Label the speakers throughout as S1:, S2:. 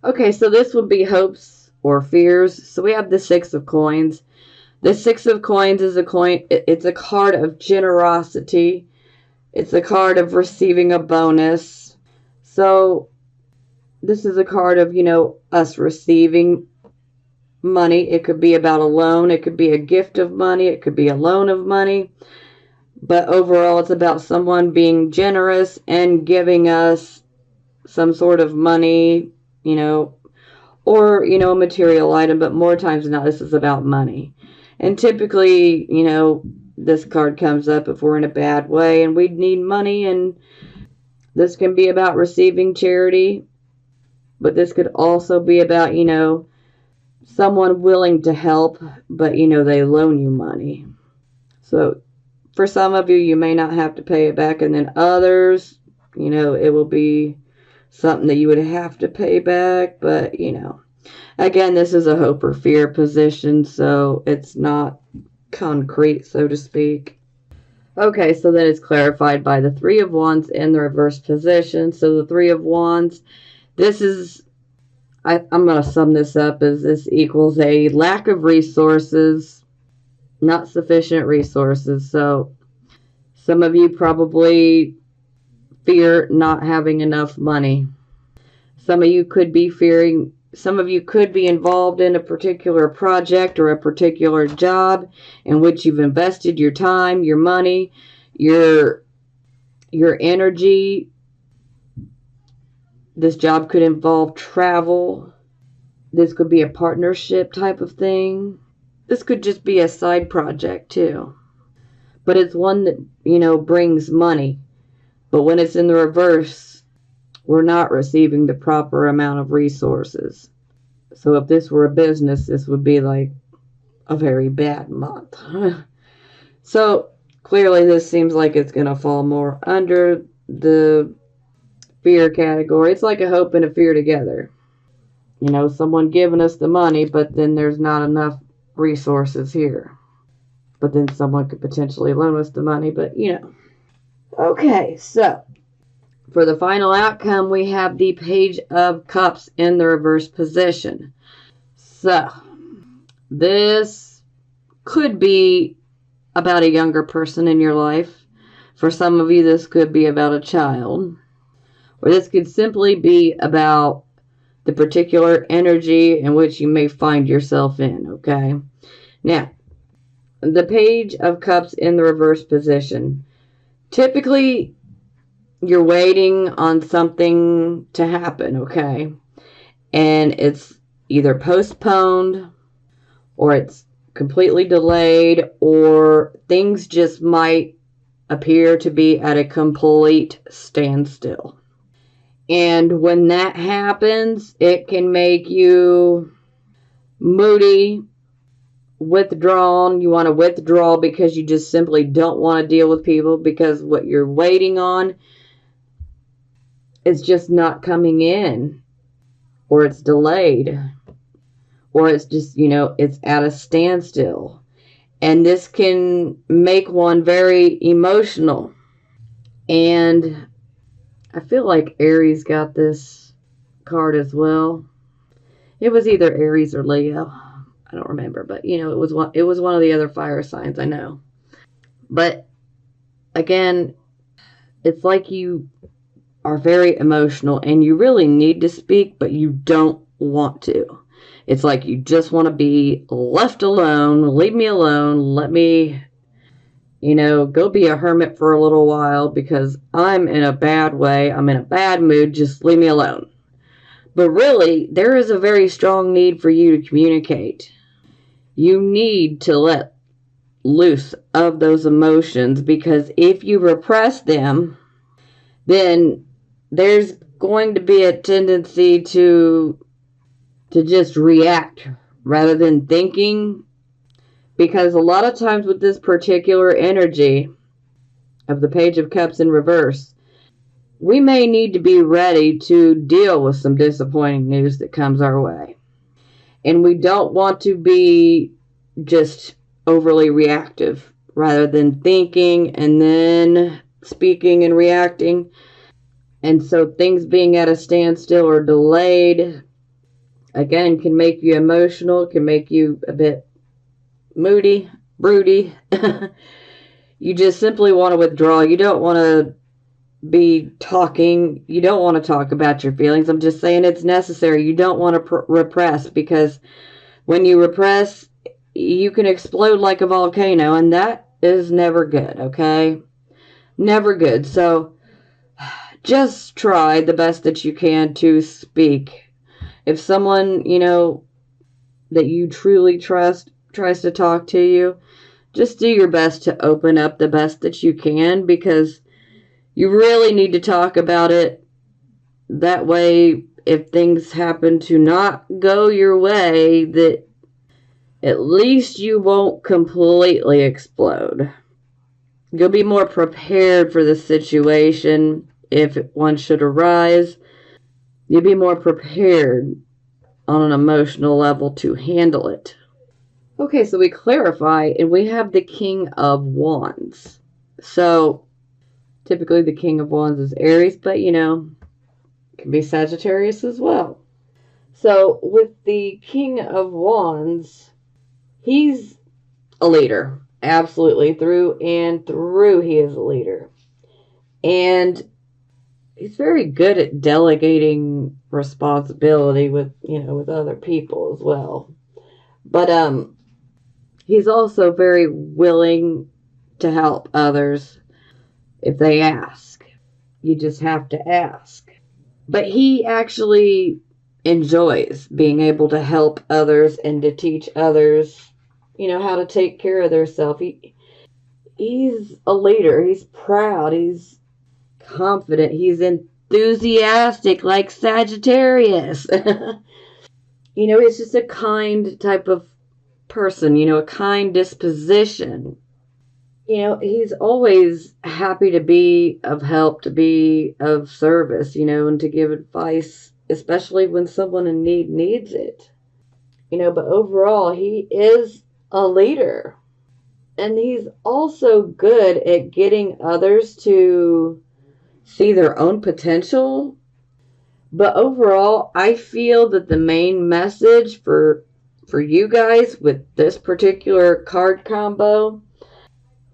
S1: Okay, so this would be hopes or fears. So we have the Six of Coins. The Six of Coins is a coin, it's a card of generosity. It's a card of receiving a bonus. So this is a card of, us receiving money. It could be about a loan. It could be a gift of money. It could be a loan of money. But overall, it's about someone being generous and giving us some sort of money, you know, or, a material item. But more times than not, this is about money. And typically, this card comes up if we're in a bad way and we need money. And this can be about receiving charity. But this could also be about, someone willing to help, but, they loan you money. So for some of you, you may not have to pay it back. And then others, it will be something that you would have to pay back. But, again, this is a hope or fear position, so it's not concrete, so to speak. Okay, so then it's clarified by the Three of Wands in the reverse position. So the Three of Wands, this is, I'm going to sum this up as this equals a lack of resources, not sufficient resources. So some of you probably fear not having enough money. Some of you could be involved in a particular project or a particular job in which you've invested your time, your money, your energy. This job could involve travel. This could be a partnership type of thing. This could just be a side project too. But it's one that, brings money. But when it's in the reverse, we're not receiving the proper amount of resources. So if this were a business, this would be like a very bad month. So clearly this seems like it's going to fall more under the fear category. It's like a hope and a fear together. Someone giving us the money, but then there's not enough resources here. But then someone could potentially loan us the money, but Okay, so for the final outcome, we have the Page of Cups in the reverse position. So this could be about a younger person in your life. For some of you, this could be about a child. Or this could simply be about the particular energy in which you may find yourself in, okay? Now, the Page of Cups in the reverse position. Typically, you're waiting on something to happen, okay? And it's either postponed or it's completely delayed, or things just might appear to be at a complete standstill. And when that happens, it can make you moody, withdrawn. You want to withdraw because you just simply don't want to deal with people because what you're waiting on is just not coming in, or it's delayed, or it's just, it's at a standstill. And this can make one very emotional. And I feel like Aries got this card as well. It was either Aries or Leo. I don't remember, but it was one of the other fire signs, I know. But again, it's like you are very emotional and you really need to speak, but you don't want to. It's like you just want to be left alone. Leave me alone. Let me, go be a hermit for a little while because I'm in a bad way. I'm in a bad mood. Just leave me alone. But really, there is a very strong need for you to communicate. You need to let loose of those emotions, because if you repress them, then there's going to be a tendency to just react rather than thinking. Because a lot of times with this particular energy of the Page of Cups in reverse, we may need to be ready to deal with some disappointing news that comes our way. And we don't want to be just overly reactive rather than thinking and then speaking and reacting. And so things being at a standstill or delayed Again, can make you emotional, can make you a bit moody, broody. You just simply want to withdraw. You don't want to be talking. You don't want to talk about your feelings. I'm just saying it's necessary. You don't want to repress, because when you repress, you can explode like a volcano, and that is never good, okay? Never good. So just try the best that you can to speak. If someone, that you truly trust tries to talk to you, just do your best to open up the best that you can, because you really need to talk about it. That way, if things happen to not go your way, that at least you won't completely explode. You'll be more prepared for the situation if one should arise. You'll be more prepared on an emotional level to handle it. Okay, so we clarify, and we have the King of Wands. So, typically the King of Wands is Aries, but it can be Sagittarius as well. So, with the King of Wands, he's a leader. Absolutely. Through and through, he is a leader. And he's very good at delegating responsibility with other people as well. But he's also very willing to help others if they ask. You just have to ask. But he actually enjoys being able to help others and to teach others, how to take care of themselves. He's a leader. He's proud. He's confident. He's enthusiastic like Sagittarius. He's just a kind type of person, a kind disposition. He's always happy to be of help, to be of service, and to give advice, especially when someone in need needs it. But overall, he is a leader. And he's also good at getting others to see their own potential. But overall, I feel that the main message for you guys with this particular card combo,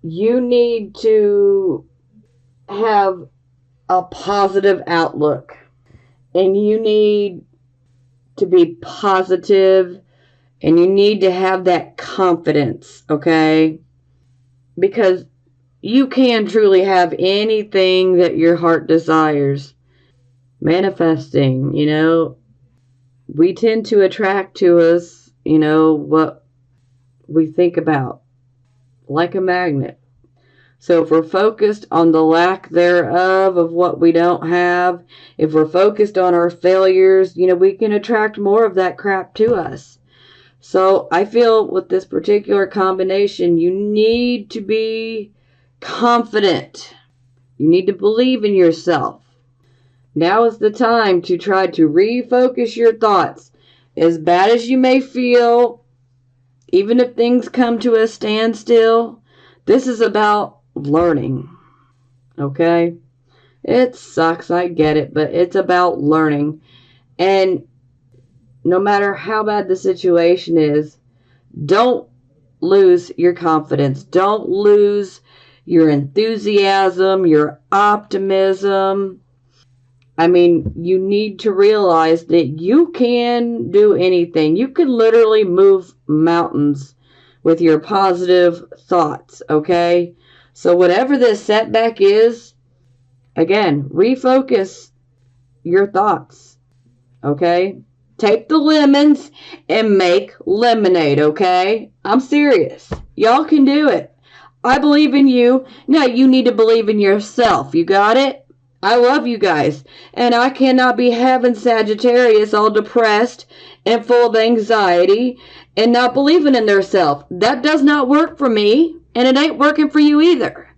S1: you need to have a positive outlook. And you need to be positive, and you need to have that confidence, okay? Because you can truly have anything that your heart desires. Manifesting, we tend to attract to us, what we think about, like a magnet. So if we're focused on the lack thereof of what we don't have, if we're focused on our failures, we can attract more of that crap to us. So I feel with this particular combination, you need to be confident. You need to believe in yourself. Now is the time to try to refocus your thoughts. As bad as you may feel, even if things come to a standstill, this is about learning. Okay? It sucks, I get it, but it's about learning. And no matter how bad the situation is, don't lose your confidence. Don't lose your enthusiasm, your optimism. I mean, you need to realize that you can do anything. You can literally move mountains with your positive thoughts, okay? So whatever this setback is, again, refocus your thoughts, okay? Take the lemons and make lemonade, okay? I'm serious. Y'all can do it. I believe in you. Now you need to believe in yourself. You got it? I love you guys. And I cannot be having Sagittarius all depressed and full of anxiety and not believing in themselves. That does not work for me. And it ain't working for you either.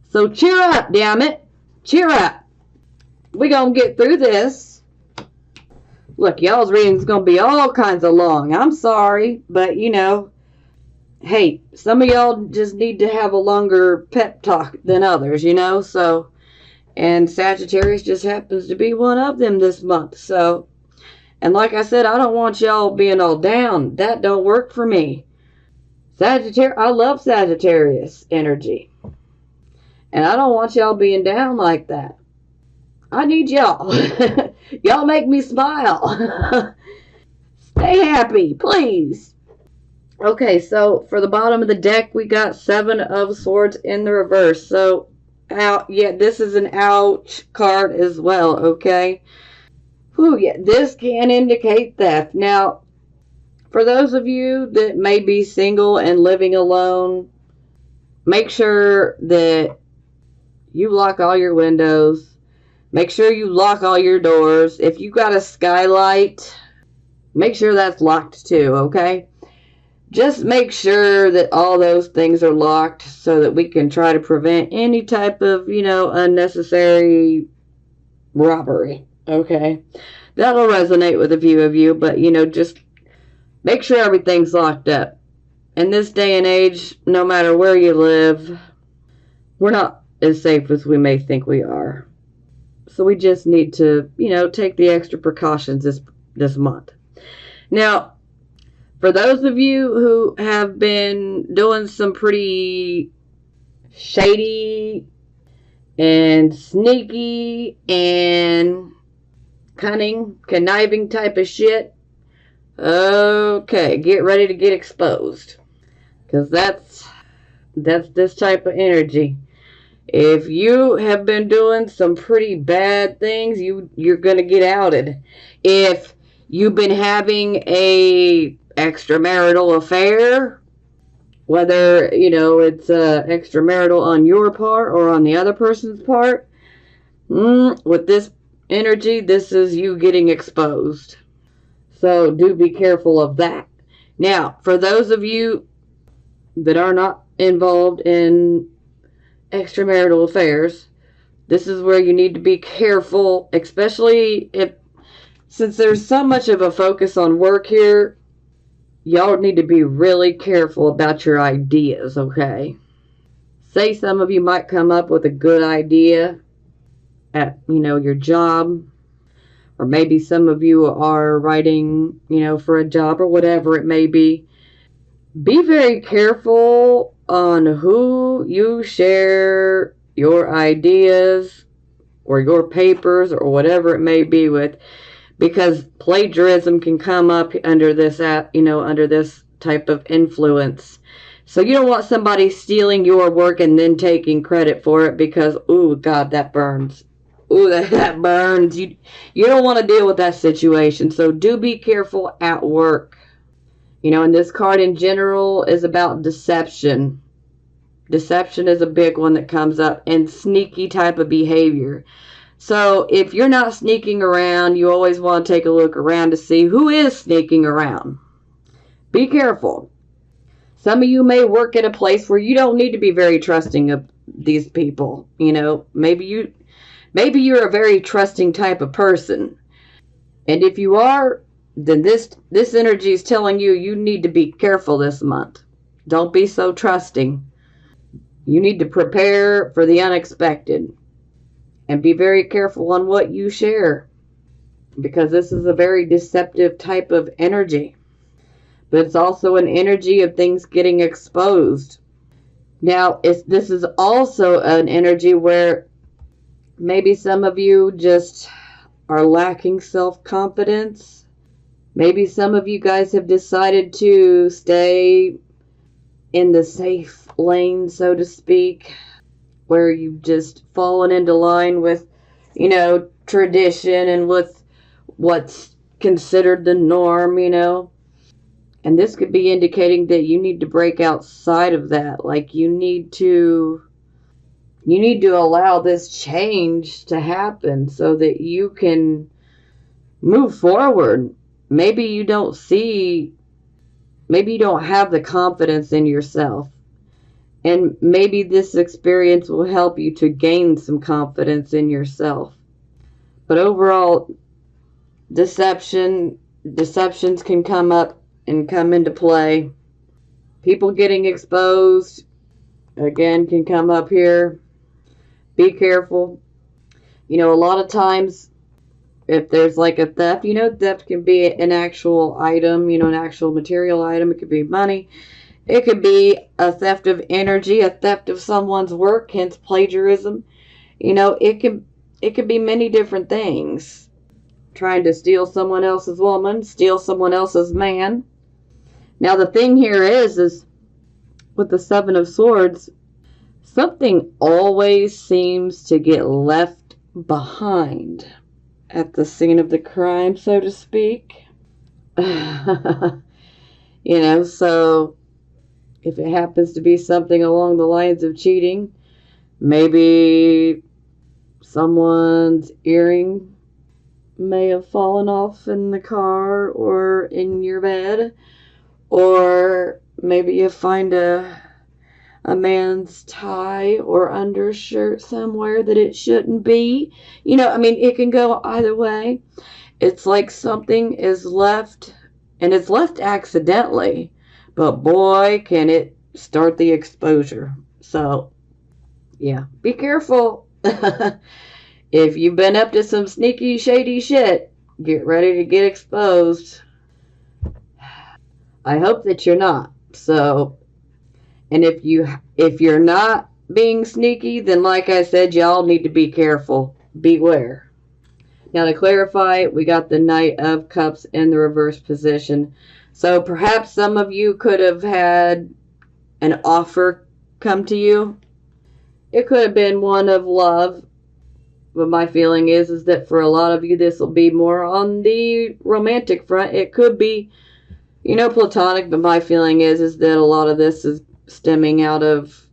S1: So cheer up, damn it. Cheer up. We gonna get through this. Look, y'all's reading's going to be all kinds of long. I'm sorry, but hey, some of y'all just need to have a longer pep talk than others, so, and Sagittarius just happens to be one of them this month. So, And like I said, I don't want y'all being all down. That don't work for me. Sagittarius, I love Sagittarius energy. And I don't want y'all being down like that. I need y'all. Y'all make me smile. Stay happy, please. Okay, so for the bottom of the deck, we got 7 of Swords in the reverse. So, yeah, this is an ouch card as well, okay? Whew, yeah, this can indicate theft. Now, for those of you that may be single and living alone, make sure that you lock all your windows. Make sure you lock all your doors. If you got a skylight, make sure that's locked too, okay? Just make sure that all those things are locked so that we can try to prevent any type of, unnecessary robbery, okay? That'll resonate with a few of you, but, just make sure everything's locked up. In this day and age, no matter where you live, we're not as safe as we may think we are. So we just need to, take the extra precautions this month. Now, for those of you who have been doing some pretty shady and sneaky and cunning, conniving type of shit, okay, get ready to get exposed. Because that's this type of energy. If you have been doing some pretty bad things, you're going to get outed. If you've been having a extramarital affair, whether, it's extramarital on your part or on the other person's part, with this energy, this is you getting exposed. So do be careful of that. Now, for those of you that are not involved in extramarital affairs, this is where you need to be careful, especially since there's so much of a focus on work here, y'all need to be really careful about your ideas, okay? Say some of you might come up with a good idea at, your job, or maybe some of you are writing, for a job or whatever it may be. Be very careful on who you share your ideas or your papers or whatever it may be with, because plagiarism can come up under this type of influence. So you don't want somebody stealing your work and then taking credit for it, because, ooh, God, that burns. Ooh, that burns. You don't want to deal with that situation. So do be careful at work. And this card in general is about deception. Deception is a big one that comes up, and sneaky type of behavior. So if you're not sneaking around, you always want to take a look around to see who is sneaking around. Be careful. Some of you may work at a place where you don't need to be very trusting of these people. Maybe you're a very trusting type of person. And if you are, then this energy is telling you need to be careful this month. Don't be so trusting. You need to prepare for the unexpected. And be very careful on what you share, because this is a very deceptive type of energy. But it's also an energy of things getting exposed. Now, this is also an energy where maybe some of you just are lacking self-confidence. Maybe some of you guys have decided to stay in the safe lane, so to speak, where you've just fallen into line with, tradition and with what's considered the norm, And this could be indicating that you need to break outside of that. Like you need to allow this change to happen so that you can move forward. Maybe you don't have the confidence in yourself. And maybe this experience will help you to gain some confidence in yourself. But overall, deceptions can come up and come into play. People getting exposed, again, can come up here. Be careful. A lot of times if there's like a theft, theft can be an actual item, an actual material item. It could be money. It could be a theft of energy, a theft of someone's work, hence plagiarism. It could be many different things. Trying to steal someone else's woman, steal someone else's man. Now the thing here is with the Seven of Swords, something always seems to get left behind at the scene of the crime, so to speak. So if it happens to be something along the lines of cheating, maybe someone's earring may have fallen off in the car or in your bed, or maybe you find a man's tie or undershirt somewhere that it shouldn't be. It can go either way. It's like something is left, and it's left accidentally, but boy, can it start the exposure. So, yeah, be careful. If you've been up to some sneaky, shady shit, get ready to get exposed. I hope that you're not. So, and if you're not being sneaky, then like I said, y'all need to be careful. Beware. Now to clarify, we got the Knight of Cups in the reverse position. So perhaps some of you could have had an offer come to you. It could have been one of love. But my feeling is that for a lot of you, this will be more on the romantic front. It could be, platonic, but my feeling is that a lot of this is stemming out of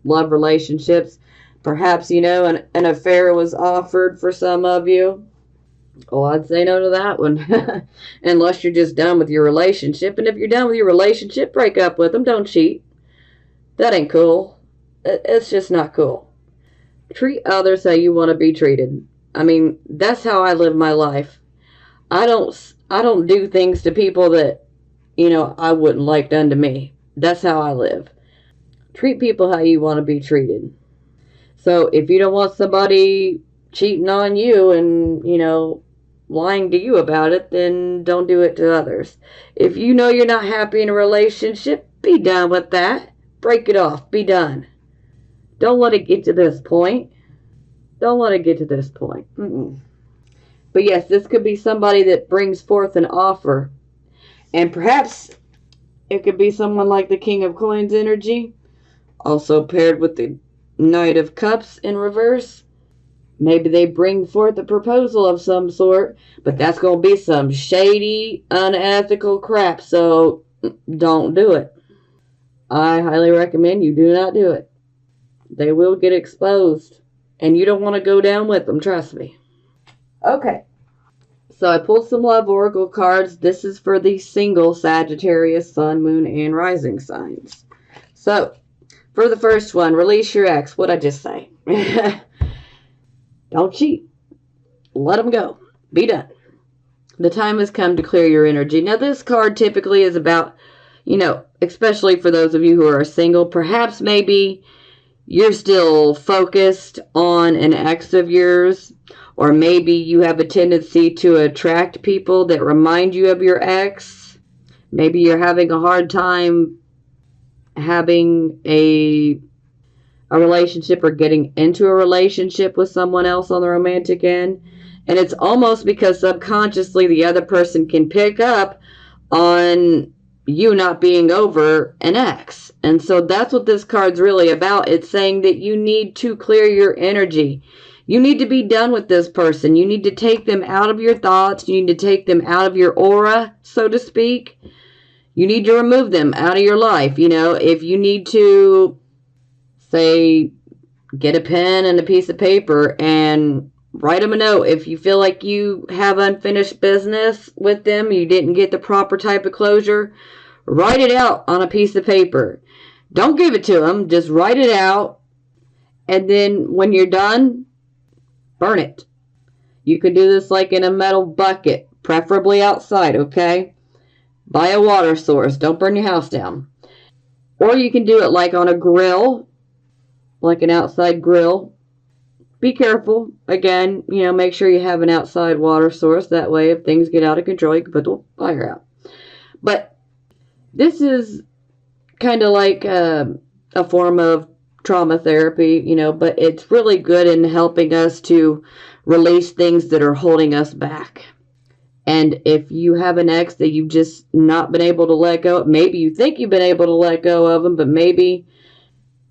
S1: love relationships. Perhaps, an affair was offered for some of you. Oh, I'd say no to that one. Unless you're just done with your relationship. And if you're done with your relationship, break up with them. Don't cheat. That ain't cool. It's just not cool. Treat others how you want to be treated. That's how I live my life. I don't do things to people that, I wouldn't like done to me. That's how I live. Treat people how you want to be treated. So if you don't want somebody cheating on you and, lying to you about it, then don't do it to others. If you know you're not happy in a relationship, be done with that. Break it off. Be done. Don't let it get to this point. Don't let it get to this point. But yes, this could be somebody that brings forth an offer. And perhaps it could be someone like the King of Coins energy, also paired with the Knight of Cups in reverse. Maybe they bring forth a proposal of some sort, but that's going to be some shady, unethical crap, so don't do it. I highly recommend you do not do it. They will get exposed. And you don't want to go down with them, trust me. Okay. So I pulled some love oracle cards. This is for the single Sagittarius, Sun, Moon, and Rising signs. So, for the first one, release your ex. What'd I just say? Don't cheat. Let them go. Be done. The time has come to clear your energy. Now, this card typically is about, especially for those of you who are single, perhaps maybe you're still focused on an ex of yours, or maybe you have a tendency to attract people that remind you of your ex. Maybe you're having a hard time having a relationship or getting into a relationship with someone else on the romantic end. And it's almost because subconsciously the other person can pick up on you not being over an ex. And so that's what this card's really about. It's saying that you need to clear your energy. You need to be done with this person. You need to take them out of your thoughts. You need to take them out of your aura, so to speak. You need to remove them out of your life. If you need to, say, get a pen and a piece of paper and write them a note. If you feel like you have unfinished business with them, you didn't get the proper type of closure, write it out on a piece of paper. Don't give it to them. Just write it out. And then when you're done, burn it. You can do this like in a metal bucket, preferably outside, okay? By a water source. Don't burn your house down. Or you can do it like on a grill, like an outside grill. be careful. Again, make sure you have an outside water source. That way, if things get out of control, you can put the fire out. But this is kind of like a form of trauma therapy, but it's really good in helping us to release things that are holding us back. And if you have an ex that you've just not been able to let go, maybe you think you've been able to let go of them, but maybe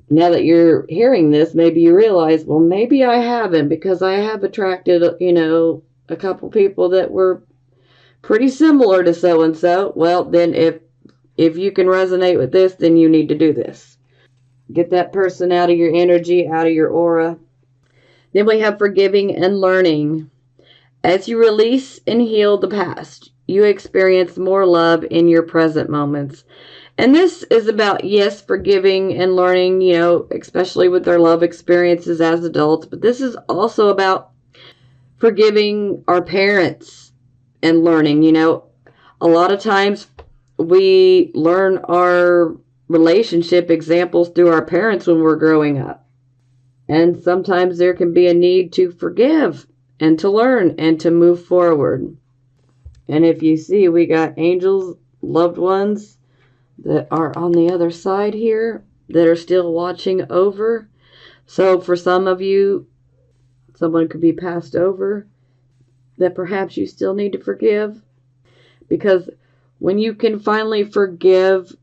S1: now that you're hearing this, maybe you realize, well, maybe I haven't, because I have attracted, a couple people that were pretty similar to so and so. Well, then if you can resonate with this, then you need to do this. Get that person out of your energy, out of your aura. Then we have forgiving and learning. As you release and heal the past, you experience more love in your present moments. And this is about, yes, forgiving and learning, especially with our love experiences as adults. But this is also about forgiving our parents and learning. A lot of times we learn our relationship examples through our parents when we're growing up. And sometimes there can be a need to forgive and to learn and to move forward. And if you see, we got angels, loved ones that are on the other side here that are still watching over. So for some of you, someone could be passed over that perhaps you still need to forgive. Because when you can finally forgive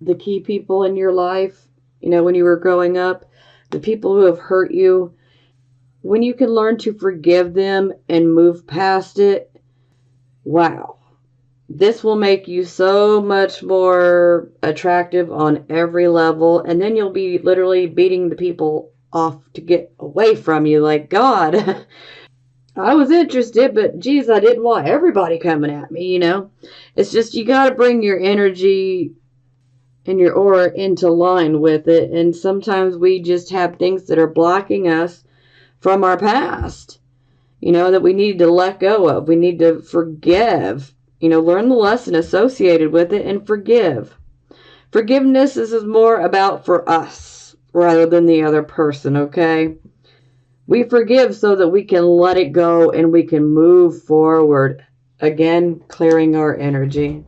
S1: the key people in your life, when you were growing up, the people who have hurt you, when you can learn to forgive them and move past it, wow. This will make you so much more attractive on every level. And then you'll be literally beating the people off to get away from you. Like, God, I was interested, but geez, I didn't want everybody coming at me, It's just, you got to bring your energy and your aura into line with it. And sometimes we just have things that are blocking us from our past, that we need to let go of. We need to forgive, learn the lesson associated with it and forgive. Forgiveness is more about for us rather than the other person, okay? We forgive so that we can let it go and we can move forward. Again, clearing our energy.